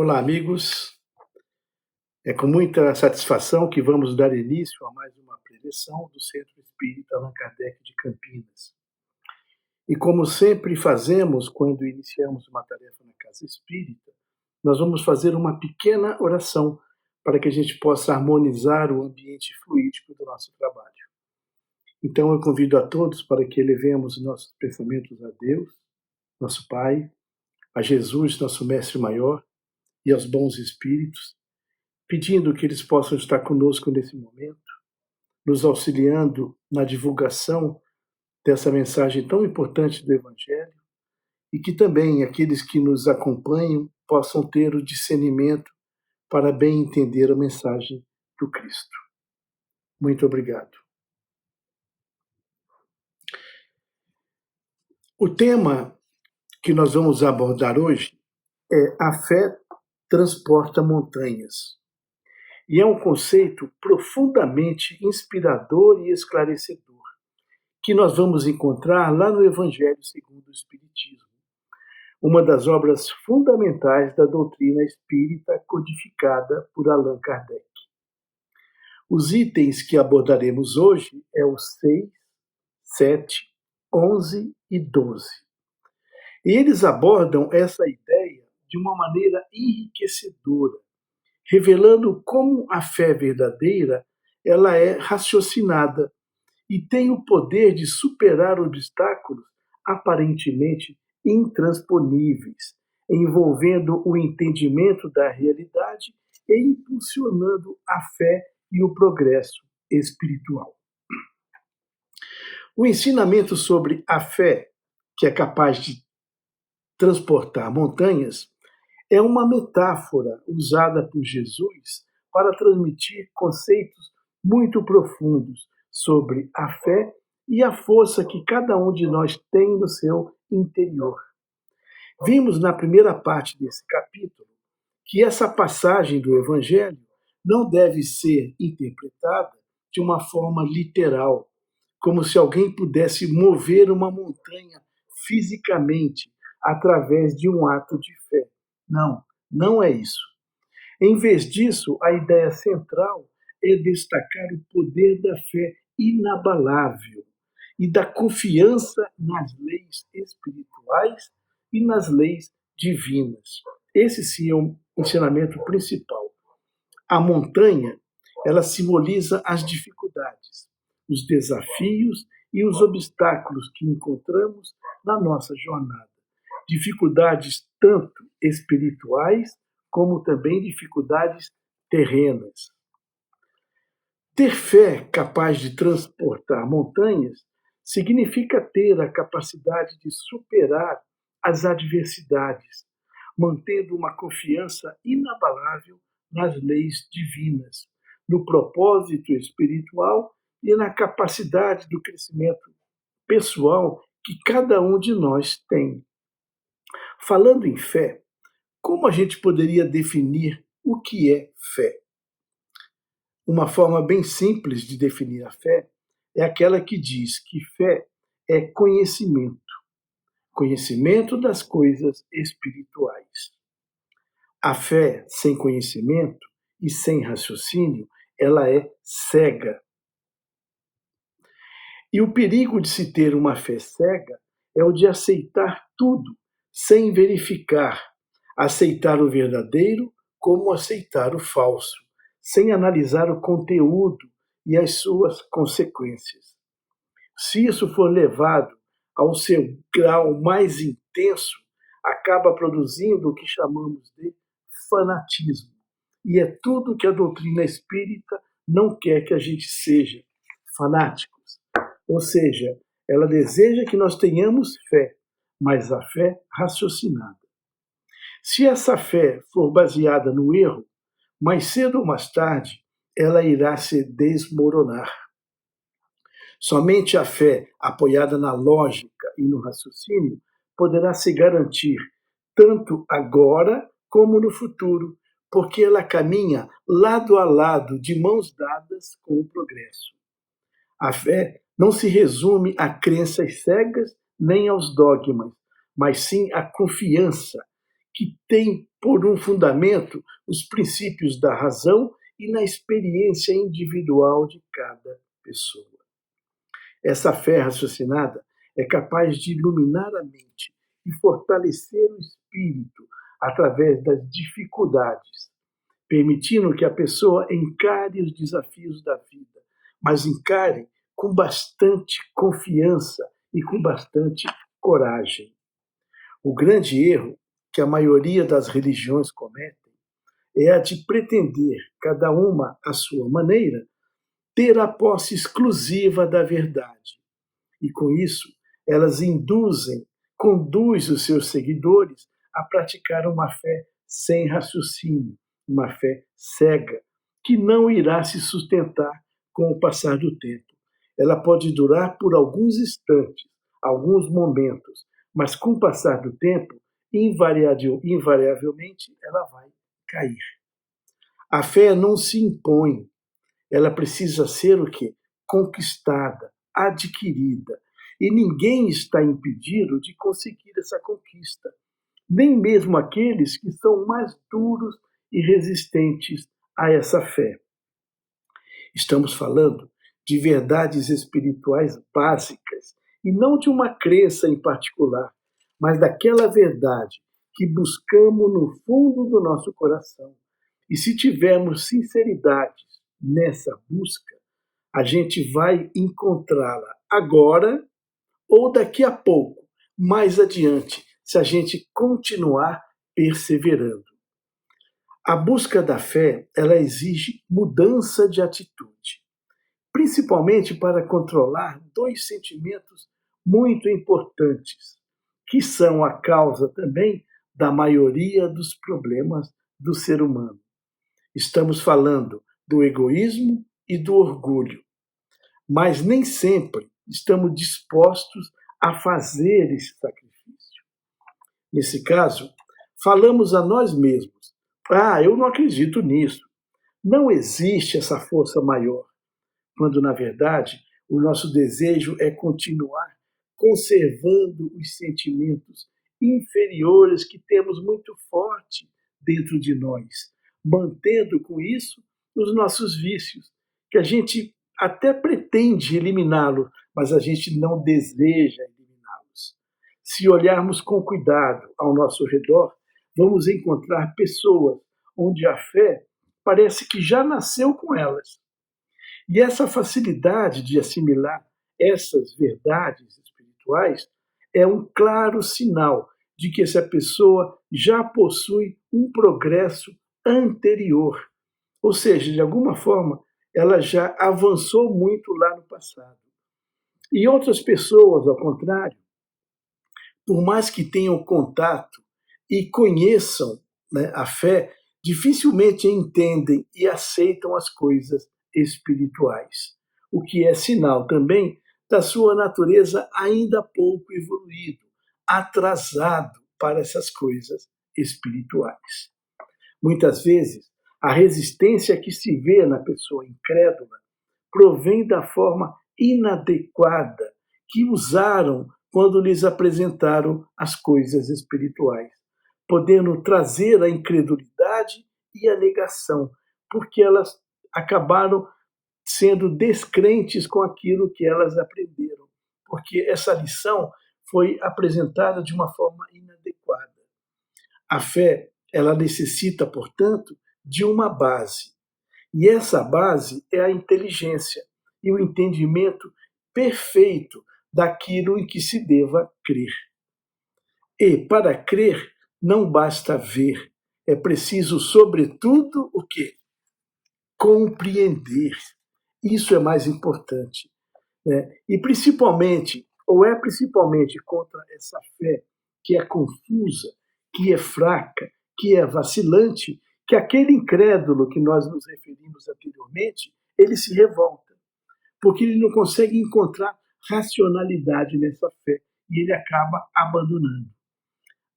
Olá, amigos. É com muita satisfação que vamos dar início a mais uma preleção do Centro Espírita Allan Kardec de Campinas. E como sempre fazemos quando iniciamos uma tarefa na Casa Espírita, nós vamos fazer uma pequena oração para que a gente possa harmonizar o ambiente fluídico do nosso trabalho. Então eu convido a todos para que elevemos nossos pensamentos a Deus, nosso Pai, a Jesus, nosso Mestre Maior, e aos bons espíritos, pedindo que eles possam estar conosco nesse momento, nos auxiliando na divulgação dessa mensagem tão importante do Evangelho, e que também aqueles que nos acompanham possam ter o discernimento para bem entender a mensagem do Cristo. Muito obrigado. O tema que nós vamos abordar hoje é a fé transporta montanhas. E é um conceito profundamente inspirador e esclarecedor, que nós vamos encontrar lá no Evangelho segundo o Espiritismo, uma das obras fundamentais da doutrina espírita codificada por Allan Kardec. Os itens que abordaremos hoje é o 6, 7, 11 e 12. E eles abordam essa ideia de uma maneira enriquecedora, revelando como a fé verdadeira ela é raciocinada e tem o poder de superar obstáculos aparentemente intransponíveis, envolvendo o entendimento da realidade e impulsionando a fé e o progresso espiritual. O ensinamento sobre a fé, que é capaz de transportar montanhas, é uma metáfora usada por Jesus para transmitir conceitos muito profundos sobre a fé e a força que cada um de nós tem no seu interior. Vimos na primeira parte desse capítulo que essa passagem do Evangelho não deve ser interpretada de uma forma literal, como se alguém pudesse mover uma montanha fisicamente através de um ato de fé. Não, não é isso. Em vez disso, a ideia central é destacar o poder da fé inabalável e da confiança nas leis espirituais e nas leis divinas. Esse sim é o ensinamento principal. A montanha, ela simboliza as dificuldades, os desafios e os obstáculos que encontramos na nossa jornada. Dificuldades tanto espirituais como também dificuldades terrenas. Ter fé capaz de transportar montanhas significa ter a capacidade de superar as adversidades, mantendo uma confiança inabalável nas leis divinas, no propósito espiritual e na capacidade do crescimento pessoal que cada um de nós tem. Falando em fé, como a gente poderia definir o que é fé? Uma forma bem simples de definir a fé é aquela que diz que fé é conhecimento, conhecimento das coisas espirituais. A fé sem conhecimento e sem raciocínio, ela é cega. E o perigo de se ter uma fé cega é o de aceitar tudo sem verificar, aceitar o verdadeiro como aceitar o falso, sem analisar o conteúdo e as suas consequências. Se isso for levado ao seu grau mais intenso, acaba produzindo o que chamamos de fanatismo. E é tudo que a doutrina espírita não quer que a gente seja, fanáticos. Ou seja, ela deseja que nós tenhamos fé, mas a fé raciocinada. Se essa fé for baseada no erro, mais cedo ou mais tarde, ela irá se desmoronar. Somente a fé apoiada na lógica e no raciocínio poderá se garantir tanto agora como no futuro, porque ela caminha lado a lado, de mãos dadas com o progresso. A fé não se resume a crenças cegas nem aos dogmas, mas sim a confiança que tem por um fundamento nos princípios da razão e na experiência individual de cada pessoa. Essa fé raciocinada é capaz de iluminar a mente e fortalecer o espírito através das dificuldades, permitindo que a pessoa encare os desafios da vida, mas encare com bastante confiança e com bastante coragem. O grande erro que a maioria das religiões cometem é a de pretender, cada uma à sua maneira, ter a posse exclusiva da verdade. E com isso, elas conduzem os seus seguidores a praticar uma fé sem raciocínio, uma fé cega, que não irá se sustentar com o passar do tempo. Ela pode durar por alguns instantes, alguns momentos, mas com o passar do tempo, invariavelmente, ela vai cair. A fé não se impõe, ela precisa ser o quê? Conquistada, adquirida. E ninguém está impedido de conseguir essa conquista, nem mesmo aqueles que são mais duros e resistentes a essa fé. Estamos falando de verdades espirituais básicas, e não de uma crença em particular, mas daquela verdade que buscamos no fundo do nosso coração. E se tivermos sinceridade nessa busca, a gente vai encontrá-la agora ou daqui a pouco, mais adiante, se a gente continuar perseverando. A busca da fé, ela exige mudança de atitude, principalmente para controlar dois sentimentos muito importantes, que são a causa também da maioria dos problemas do ser humano. Estamos falando do egoísmo e do orgulho, mas nem sempre estamos dispostos a fazer esse sacrifício. Nesse caso, falamos a nós mesmos: eu não acredito nisso. Não existe essa força maior, quando, na verdade, o nosso desejo é continuar conservando os sentimentos inferiores que temos muito forte dentro de nós, mantendo com isso os nossos vícios, que a gente até pretende eliminá-los, mas a gente não deseja eliminá-los. Se olharmos com cuidado ao nosso redor, vamos encontrar pessoas onde a fé parece que já nasceu com elas. E essa facilidade de assimilar essas verdades espirituais é um claro sinal de que essa pessoa já possui um progresso anterior. Ou seja, de alguma forma, ela já avançou muito lá no passado. E outras pessoas, ao contrário, por mais que tenham contato e conheçam, né, a fé, dificilmente entendem e aceitam as coisas espirituais, o que é sinal também da sua natureza ainda pouco evoluído, atrasado para essas coisas espirituais. Muitas vezes, a resistência que se vê na pessoa incrédula provém da forma inadequada que usaram quando lhes apresentaram as coisas espirituais, podendo trazer a incredulidade e a negação, porque elas acabaram sendo descrentes com aquilo que elas aprenderam, porque essa lição foi apresentada de uma forma inadequada. A fé, ela necessita, portanto, de uma base. E essa base é a inteligência e o entendimento perfeito daquilo em que se deva crer. E, para crer, não basta ver, é preciso, sobretudo, o quê? Compreender. Isso é mais importante, né? E principalmente, ou é principalmente contra essa fé que é confusa, que é fraca, que é vacilante, que aquele incrédulo que nós nos referimos anteriormente, ele se revolta, porque ele não consegue encontrar racionalidade nessa fé e ele acaba abandonando.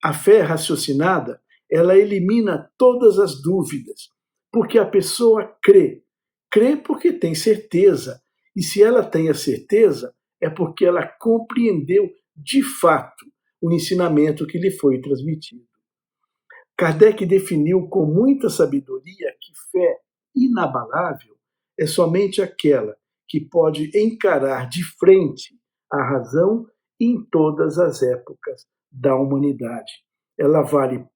A fé raciocinada, ela elimina todas as dúvidas, porque a pessoa crê. Crê porque tem certeza. E se ela tem a certeza, é porque ela compreendeu de fato o ensinamento que lhe foi transmitido. Kardec definiu com muita sabedoria que fé inabalável é somente aquela que pode encarar de frente a razão em todas as épocas da humanidade. Ela vale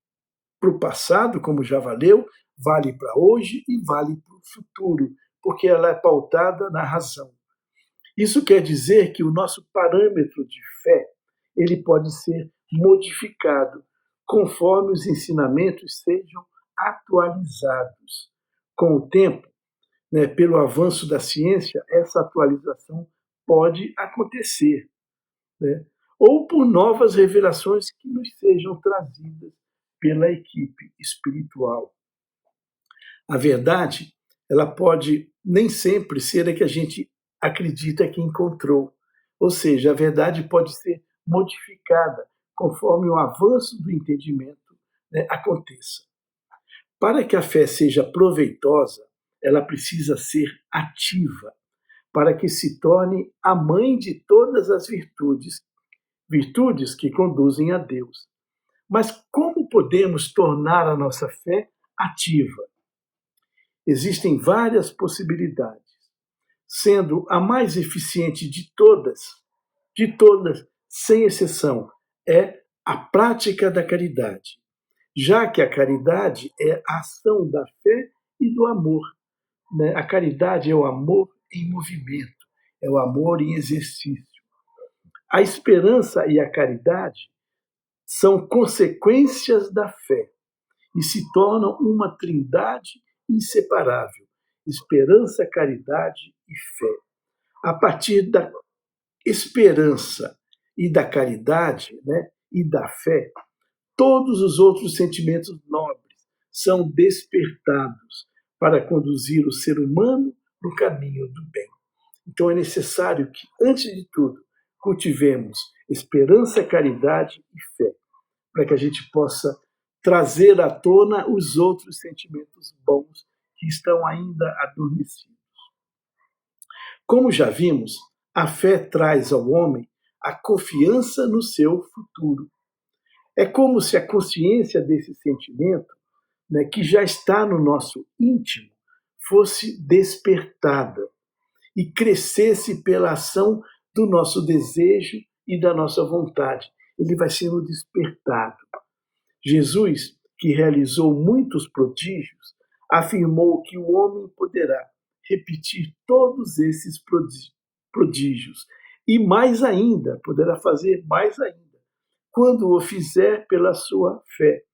para o passado, como já valeu, vale para hoje e vale para o futuro, porque ela é pautada na razão. Isso quer dizer que o nosso parâmetro de fé ele pode ser modificado conforme os ensinamentos sejam atualizados. Com o tempo, né, pelo avanço da ciência, essa atualização pode acontecer, né? Ou por novas revelações que nos sejam trazidas pela equipe espiritual. A verdade, ela pode nem sempre ser a que a gente acredita que encontrou. Ou seja, a verdade pode ser modificada conforme o avanço do entendimento, né, aconteça. Para que a fé seja proveitosa, ela precisa ser ativa, para que se torne a mãe de todas as virtudes que conduzem a Deus. Mas como podemos tornar a nossa fé ativa? Existem várias possibilidades, sendo a mais eficiente de todas, sem exceção, é a prática da caridade, já que a caridade é a ação da fé e do amor, né? A caridade é o amor em movimento, é o amor em exercício. A esperança e a caridade são consequências da fé e se tornam uma trindade inseparável: esperança, caridade e fé. A partir da esperança e da caridade, né, e da fé, todos os outros sentimentos nobres são despertados para conduzir o ser humano no caminho do bem. Então é necessário que, antes de tudo, cultivemos esperança, caridade e fé, para que a gente possa trazer à tona os outros sentimentos bons que estão ainda adormecidos. Como já vimos, a fé traz ao homem a confiança no seu futuro. É como se a consciência desse sentimento, né, que já está no nosso íntimo, fosse despertada e crescesse pela ação do nosso desejo e da nossa vontade. Ele vai sendo despertado. Jesus, que realizou muitos prodígios, afirmou que o homem poderá repetir todos esses prodígios e mais ainda, poderá fazer mais ainda, quando o fizer pela sua fé,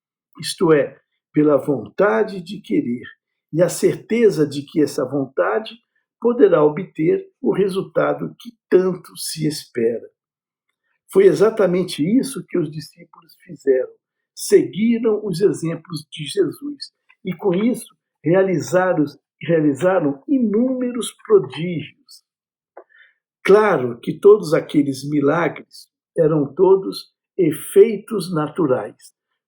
isto é, pela vontade de querer e a certeza de que essa vontade poderá obter o resultado que tanto se espera. Foi exatamente isso que os discípulos fizeram. Seguiram os exemplos de Jesus e, com isso, realizaram inúmeros prodígios. Claro que todos aqueles milagres eram todos efeitos naturais,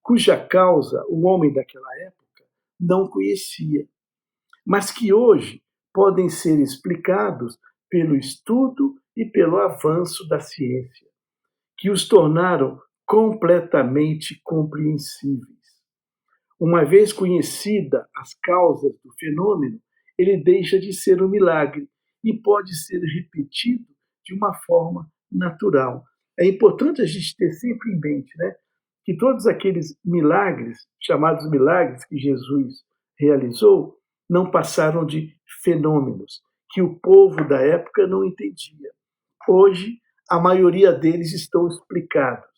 cuja causa o homem daquela época não conhecia, mas que hoje podem ser explicados pelo estudo e pelo avanço da ciência, que os tornaram completamente compreensíveis. Uma vez conhecida as causas do fenômeno, ele deixa de ser um milagre e pode ser repetido de uma forma natural. É importante a gente ter sempre em mente, né, que todos aqueles milagres, chamados milagres que Jesus realizou, não passaram de fenômenos que o povo da época não entendia. Hoje, a maioria deles estão explicados.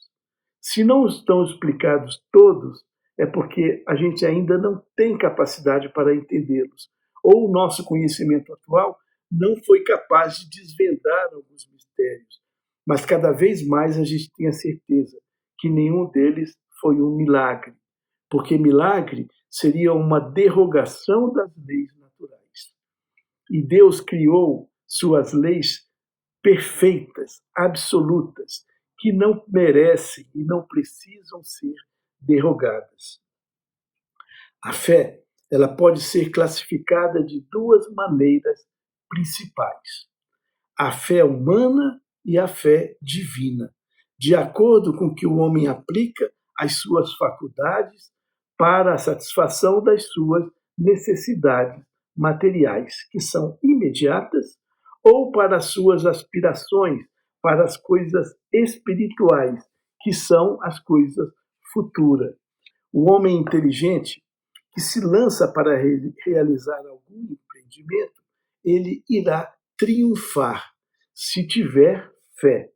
Se não estão explicados todos, é porque a gente ainda não tem capacidade para entendê-los, ou o nosso conhecimento atual não foi capaz de desvendar alguns mistérios. Mas cada vez mais a gente tem a certeza que nenhum deles foi um milagre, porque milagre seria uma derrogação das leis naturais. E Deus criou suas leis perfeitas, absolutas, que não merecem e não precisam ser derrogadas. A fé, ela pode ser classificada de duas maneiras principais: a fé humana e a fé divina, de acordo com que o homem aplica as suas faculdades para a satisfação das suas necessidades materiais, que são imediatas, ou para as suas aspirações, para as coisas espirituais, que são as coisas futuras. O homem inteligente que se lança para realizar algum empreendimento, ele irá triunfar se tiver fé,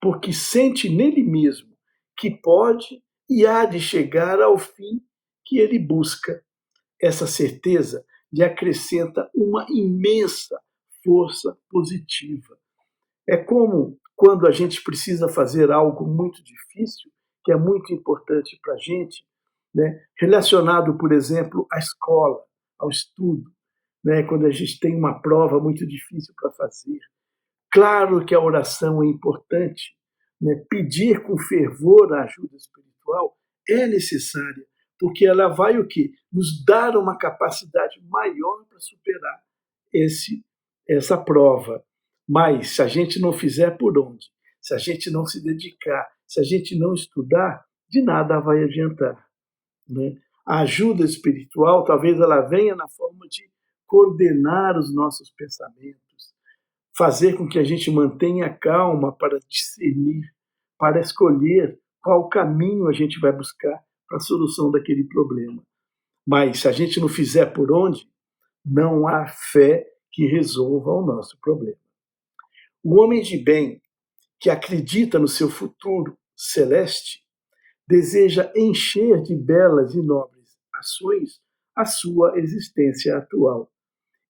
porque sente nele mesmo que pode e há de chegar ao fim que ele busca. Essa certeza lhe acrescenta uma imensa força positiva. É como quando a gente precisa fazer algo muito difícil, que é muito importante para a gente, né? Relacionado, por exemplo, à escola, ao estudo, né? Quando a gente tem uma prova muito difícil para fazer. Claro que a oração é importante, né? Pedir com fervor a ajuda espiritual é necessária, porque ela vai o quê? Nos dar uma capacidade maior para superar essa prova. Mas se a gente não fizer por onde, se a gente não se dedicar, se a gente não estudar, de nada vai adiantar, né? A ajuda espiritual, talvez ela venha na forma de coordenar os nossos pensamentos, fazer com que a gente mantenha calma para discernir, para escolher qual caminho a gente vai buscar para a solução daquele problema. Mas se a gente não fizer por onde, não há fé que resolva o nosso problema. O homem de bem, que acredita no seu futuro celeste, deseja encher de belas e nobres ações a sua existência atual.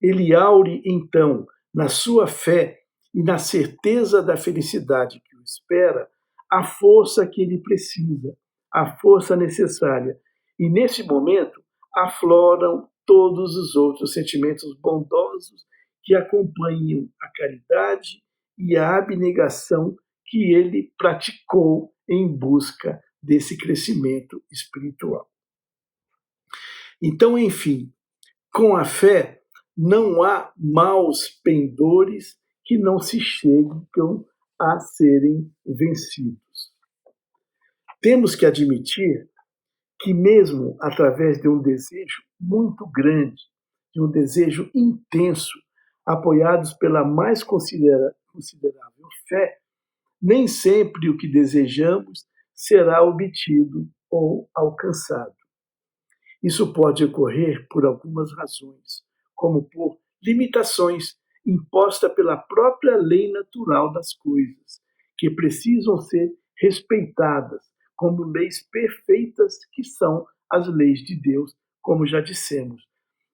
Ele aure, então, na sua fé e na certeza da felicidade que o espera, a força que ele precisa, a força necessária. E, nesse momento, afloram todos os outros sentimentos bondosos que acompanham a caridade e a abnegação que ele praticou em busca desse crescimento espiritual. Então, enfim, com a fé não há maus pendores que não se chegam a serem vencidos. Temos que admitir que mesmo através de um desejo muito grande, de um desejo intenso, apoiados pela mais considerável fé, nem sempre o que desejamos será obtido ou alcançado. Isso pode ocorrer por algumas razões, como por limitações impostas pela própria lei natural das coisas, que precisam ser respeitadas como leis perfeitas que são as leis de Deus, como já dissemos,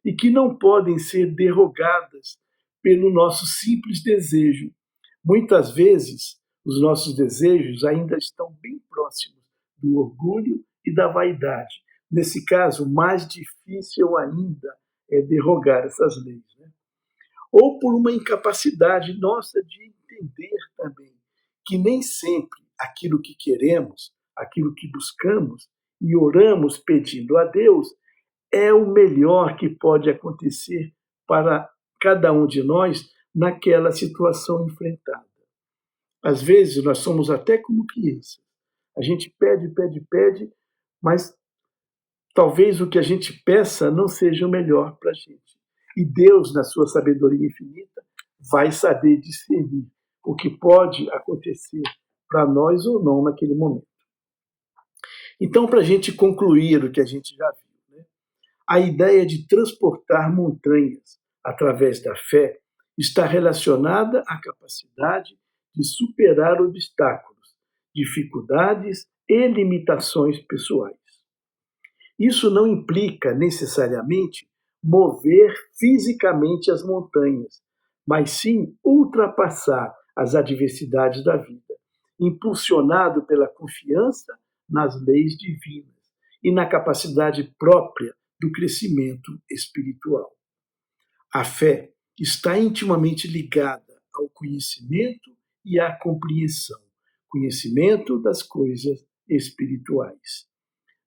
e que não podem ser derrogadas pelo nosso simples desejo. Muitas vezes, os nossos desejos ainda estão bem próximos do orgulho e da vaidade. Nesse caso, mais difícil ainda é derrogar essas leis, né? Ou por uma incapacidade nossa de entender também que nem sempre aquilo que queremos, aquilo que buscamos e oramos pedindo a Deus é o melhor que pode acontecer para cada um de nós naquela situação enfrentada. Às vezes nós somos até como crianças. A gente pede, pede, pede, mas talvez o que a gente peça não seja o melhor para a gente. E Deus, na sua sabedoria infinita, vai saber discernir o que pode acontecer para nós ou não naquele momento. Então, para a gente concluir o que a gente já viu, né? A ideia de transportar montanhas através da fé está relacionada à capacidade de superar obstáculos, dificuldades e limitações pessoais. Isso não implica necessariamente mover fisicamente as montanhas, mas sim ultrapassar as adversidades da vida, impulsionado pela confiança nas leis divinas e na capacidade própria do crescimento espiritual. A fé está intimamente ligada ao conhecimento e à compreensão, conhecimento das coisas espirituais.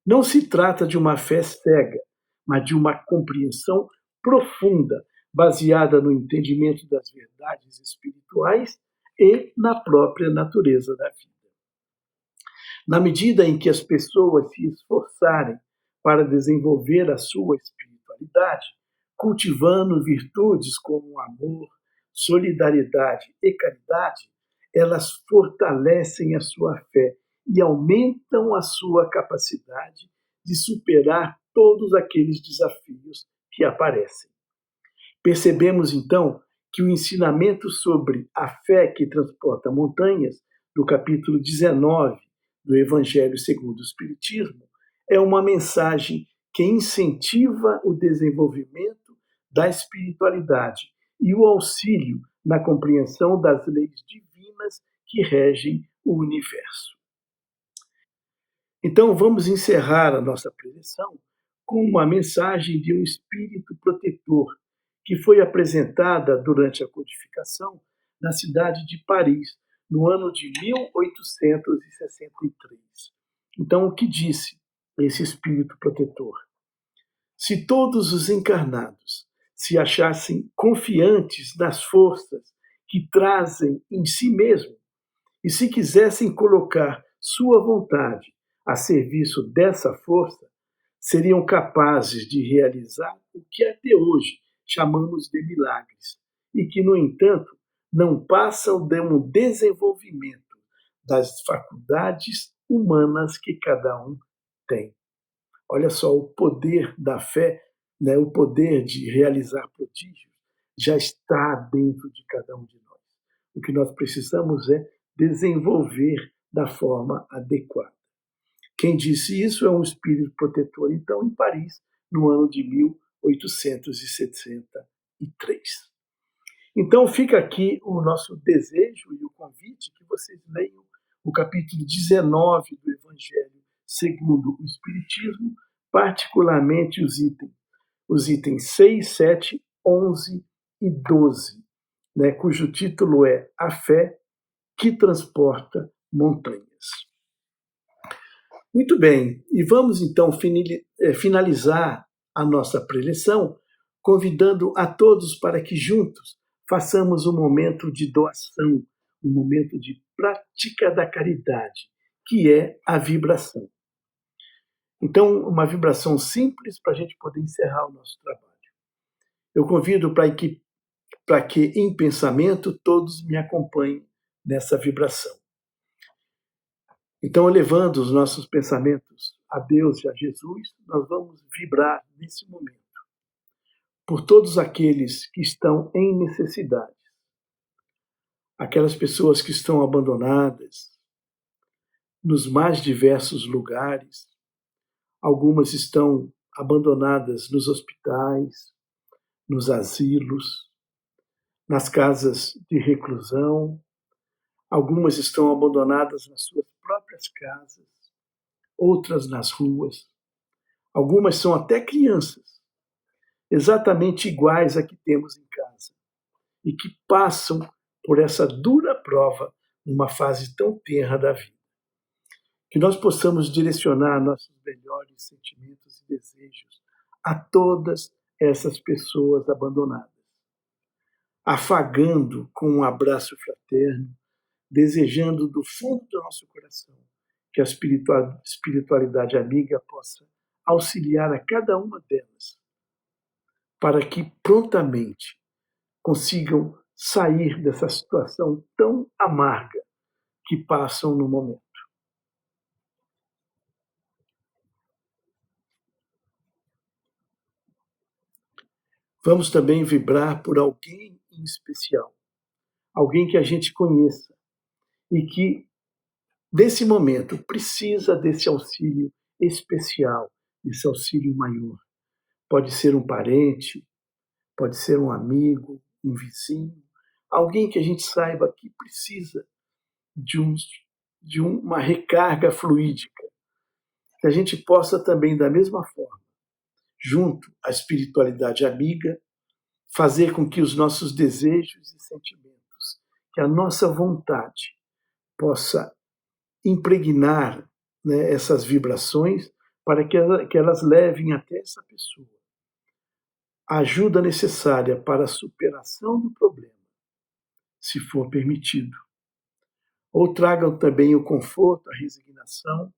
Não se trata de uma fé cega, mas de uma compreensão profunda, baseada no entendimento das verdades espirituais e na própria natureza da vida. Na medida em que as pessoas se esforçarem para desenvolver a sua espiritualidade, cultivando virtudes como amor, solidariedade e caridade, elas fortalecem a sua fé e aumentam a sua capacidade de superar todos aqueles desafios que aparecem. Percebemos, então, que o ensinamento sobre a fé que transporta montanhas, do capítulo 19 do Evangelho segundo o Espiritismo, é uma mensagem que incentiva o desenvolvimento da espiritualidade e o auxílio na compreensão das leis divinas que regem o universo. Então, vamos encerrar a nossa preleção com uma mensagem de um espírito protetor que foi apresentada durante a codificação na cidade de Paris, no ano de 1863. Então, o que disse esse espírito protetor? Se todos os encarnados se achassem confiantes nas forças que trazem em si mesmo e se quisessem colocar sua vontade a serviço dessa força, seriam capazes de realizar o que até hoje chamamos de milagres e que, no entanto, não passam de um desenvolvimento das faculdades humanas que cada um tem. Olha só, o poder da fé, né, o poder de realizar prodígios, já está dentro de cada um de nós. O que nós precisamos é desenvolver da forma adequada. Quem disse isso é um espírito protetor, então, em Paris, no ano de 1863. Então, fica aqui o nosso desejo e o convite que vocês leiam o capítulo 19 do Evangelho segundo o Espiritismo, particularmente os itens 6, 7, 11 e 12, né, cujo título é A Fé que Transporta Montanhas. Muito bem, e vamos então finalizar a nossa preleção convidando a todos para que juntos façamos um momento de doação, um momento de prática da caridade, que é a vibração. Então, uma vibração simples para a gente poder encerrar o nosso trabalho. Eu convido para que em pensamento todos me acompanhem nessa vibração. Então, elevando os nossos pensamentos a Deus e a Jesus, nós vamos vibrar nesse momento por todos aqueles que estão em necessidade, aquelas pessoas que estão abandonadas nos mais diversos lugares. Algumas estão abandonadas nos hospitais, nos asilos, nas casas de reclusão. Algumas estão abandonadas nas suas próprias casas, outras nas ruas. Algumas são até crianças, exatamente iguais a que temos em casa, e que passam por essa dura prova numa fase tão tenra da vida. Que nós possamos direcionar nossos melhores sentimentos e desejos a todas essas pessoas abandonadas, afagando com um abraço fraterno, desejando do fundo do nosso coração que a espiritualidade amiga possa auxiliar a cada uma delas, para que prontamente consigam sair dessa situação tão amarga que passam no momento. Vamos também vibrar por alguém em especial, alguém que a gente conheça e que, nesse momento, precisa desse auxílio especial, desse auxílio maior. Pode ser um parente, pode ser um amigo, um vizinho, alguém que a gente saiba que precisa de uma recarga fluídica, que a gente possa também, da mesma forma, junto à espiritualidade amiga, fazer com que os nossos desejos e sentimentos, que a nossa vontade possa impregnar, né, essas vibrações para que elas levem até essa pessoa a ajuda necessária para a superação do problema, se for permitido. Ou tragam também o conforto, a resignação,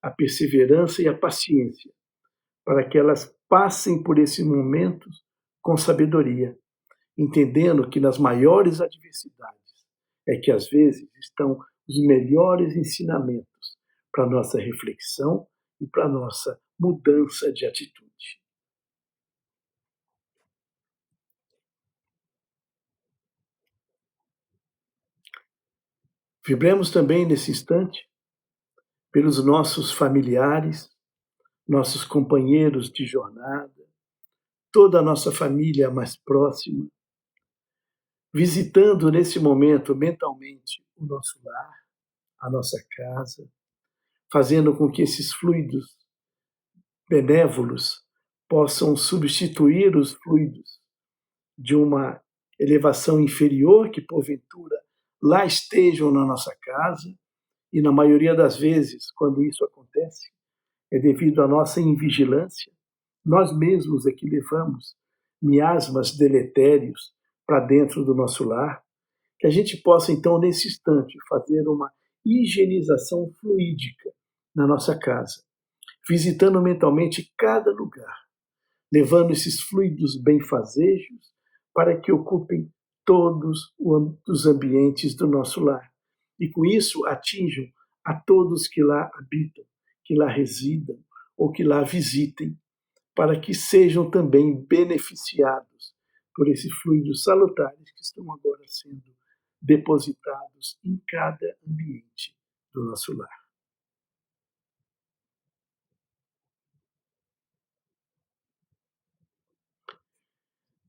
a perseverança e a paciência para que elas passem por esses momentos com sabedoria, entendendo que nas maiores adversidades é que às vezes estão os melhores ensinamentos para a nossa reflexão e para a nossa mudança de atitude. Vibremos também nesse instante pelos nossos familiares, nossos companheiros de jornada, toda a nossa família mais próxima, visitando nesse momento mentalmente o nosso lar, a nossa casa, fazendo com que esses fluidos benévolos possam substituir os fluidos de uma elevação inferior que, porventura, lá estejam na nossa casa, e na maioria das vezes, quando isso acontece, é devido à nossa invigilância. Nós mesmos é que levamos miasmas deletérios para dentro do nosso lar, que a gente possa, então, nesse instante, fazer uma higienização fluídica na nossa casa, visitando mentalmente cada lugar, levando esses fluidos benfazejos para que ocupem todos os ambientes do nosso lar. E com isso atinjam a todos que lá habitam, que lá residam ou que lá visitem, para que sejam também beneficiados por esses fluidos salutares que estão agora sendo depositados em cada ambiente do nosso lar.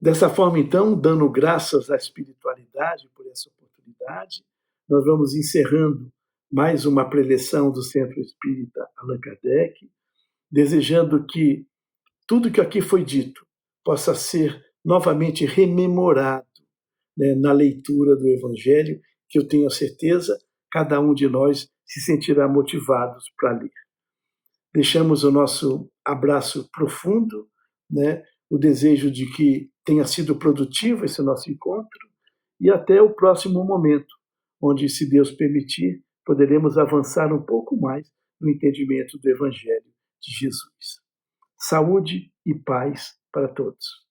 Dessa forma, então, dando graças à espiritualidade por essa oportunidade, nós vamos encerrando mais uma preleção do Centro Espírita Allan Kardec, desejando que tudo que aqui foi dito possa ser novamente rememorado, né, na leitura do Evangelho, que eu tenho a certeza cada um de nós se sentirá motivados para ler. Deixamos o nosso abraço profundo, né, o desejo de que tenha sido produtivo esse nosso encontro e até o próximo momento, onde, se Deus permitir, poderemos avançar um pouco mais no entendimento do Evangelho de Jesus. Saúde e paz para todos.